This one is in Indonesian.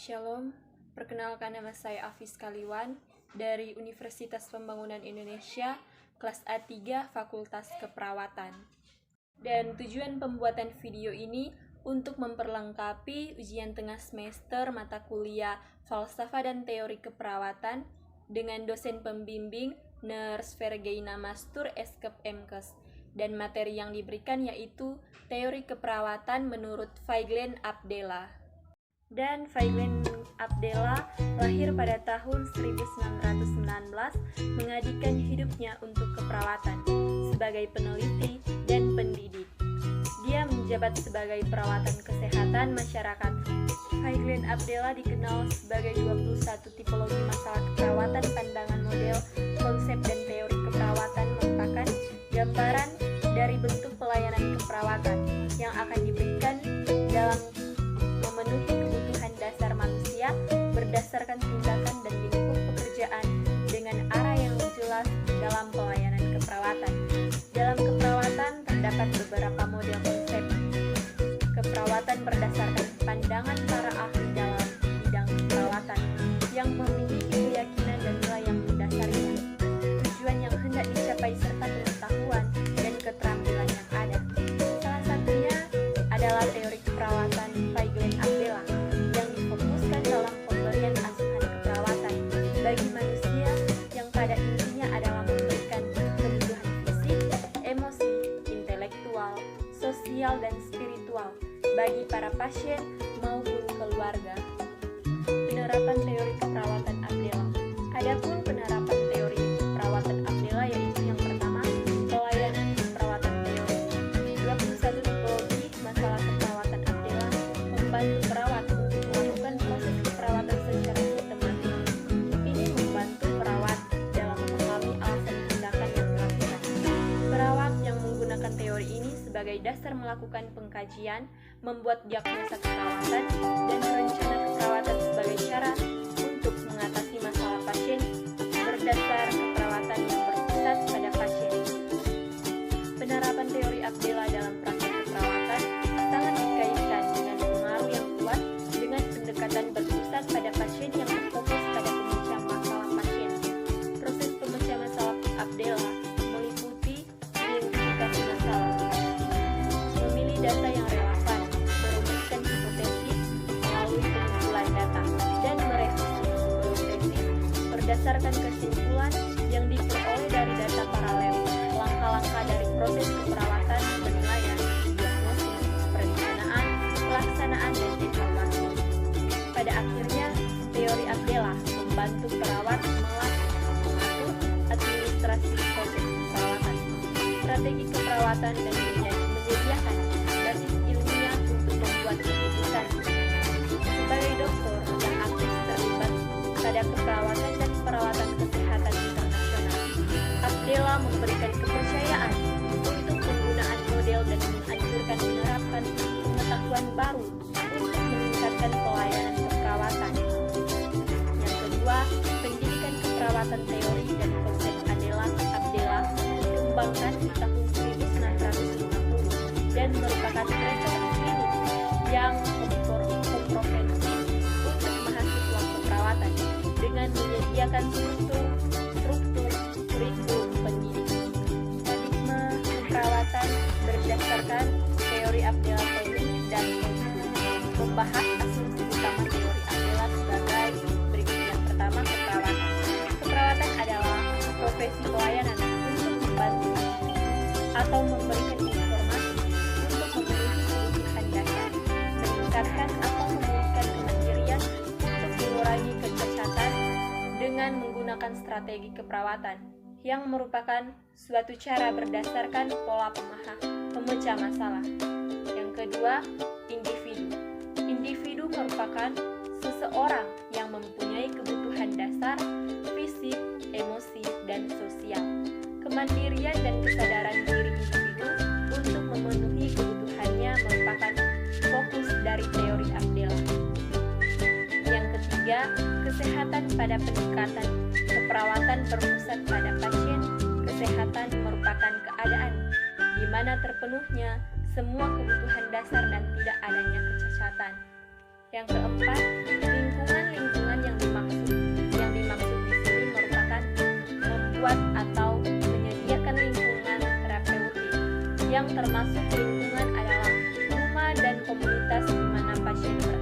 Shalom, perkenalkan nama saya Afis Kaliwan dari Universitas Pembangunan Indonesia, kelas A3 Fakultas Keperawatan. Dan tujuan pembuatan video ini untuk memperlengkapi ujian tengah semester mata kuliah Falsafah dan Teori Keperawatan dengan dosen pembimbing Nurse Vergeina Mastur Eskep Emkes. Dan materi yang diberikan yaitu Teori Keperawatan menurut Vaiglen Abdella. Dan Vaiglen Abdella lahir pada tahun 1919 mengabdikan hidupnya untuk keperawatan sebagai peneliti dan pendidik. Dia menjabat sebagai perawatan kesehatan masyarakat. Vaiglen Abdella dikenal sebagai 21 tipologi masalah keperawatan, pandangan model, konsep dan teori keperawatan merupakan gambaran dari bentuk pelayanan keperawatan yang akan diberikan dalam memenuhi kebutuhan dasar manusia berdasarkan tindakan dan lingkup pekerjaan dengan arah yang jelas dalam pelayanan keperawatan. Dalam keperawatan terdapat beberapa model konsep keperawatan berdasarkan pandangan para ahli dalam bidang keperawatan yang memiliki keyakinan dan nilai yang mendasarinya, tujuan yang hendak dicapai serta pengetahuan dan keterampilan yang ada. Salah satunya adalah teori keperawatan Vaiglen Abdella yang difokuskan dalam pemberian asuhan keperawatan bagi manusia yang pada intinya adalah memberikan kebutuhan fisik, emosi, intelektual, sosial, dan spiritual bagi para pasien maupun keluarga. Penerapan teori keperawatan Abdella. Adapun penerapan teori keperawatan Abdella yaitu yang pertama, pelayanan keperawatan teori. 21 tipologi masalah keperawatan Abdella membantu perawat untuk melakukan proses keperawatan secara sistematis. Ini membantu perawat dalam memahami alasan tindakan yang dilakukan. Perawat yang menggunakan teori ini sebagai dasar melakukan pengkajian, membuat diagnosa keperawatan, dan rencana keperawatan sebagai cara untuk mengatasi masalah pasien berdasar keperawatan yang berpusat pada pasien. Penerapan teori Abdella dalam praktik keperawatan sangat dikaitkan dengan pengaruh yang kuat dengan pendekatan berpusat pada pasien yang berfokus pada pemecah masalah pasien. Proses pemecah masalah Abdella meliputi identifikasi masalah, memilih data yang relevan, merumuskan hipotesis melalui pengumpulan data, dan merevisi hipotesis berdasarkan kesimpulan yang diperoleh dari data paralel. Langkah-langkah dari proses keperawatan, penilaian, diagnosis, perencanaan, pelaksanaan, dan evaluasi. Pada akhirnya, teori Abdella membantu perawat mengatur administrasi proses keperawatan, strategi keperawatan, dan menyediakan basis ilmiah untuk membuat keputusan. Sebagai dokter yang aktif terlibat pada keperawatan dan perawatan kesehatan internasional, Abdella memberikan kepercayaan untuk penggunaan model dan menganjurkan menerapkan pengetahuan baru untuk meningkatkan pelayanan keperawatan. Yang kedua, pendidikan keperawatan teori dan konsep Abdella dikembangkan di tahun 1950 dan merupakan metode klinik yang komprehensif untuk mahasiswa keperawatan dengan menyediakan struktur kurikulum pendidikan. Paradigma keperawatan berdasarkan teori Abdella teknik dan membahas asumsi utama teori Abdella sebagai berikut. Yang pertama, keperawatan. Keperawatan adalah profesi pelayanan untuk membantu atau memberikan informasi untuk memenuhi kebutuhan dasar, meningkatkan atau memulihkan kemandirian untuk mengurangi kecacatan dengan menggunakan strategi keperawatan yang merupakan suatu cara berdasarkan pola pemecah masalah. Yang kedua, individu. Individu merupakan seseorang yang mempunyai kebutuhan dasar fisik, emosi, dan sosial. Kemandirian dan kesadaran diri individu untuk memenuhi kebutuhannya merupakan fokus dari teori Abdella. Yang ketiga, kesehatan pada peningkatan keperawatan berpusat pada pasien. Kesehatan merupakan keadaan di mana terpenuhnya semua kebutuhan dasar dan tidak adanya kecacatan. Yang keempat, lingkungan termasuk lingkungan adalah rumah dan komunitas di mana pasien berada.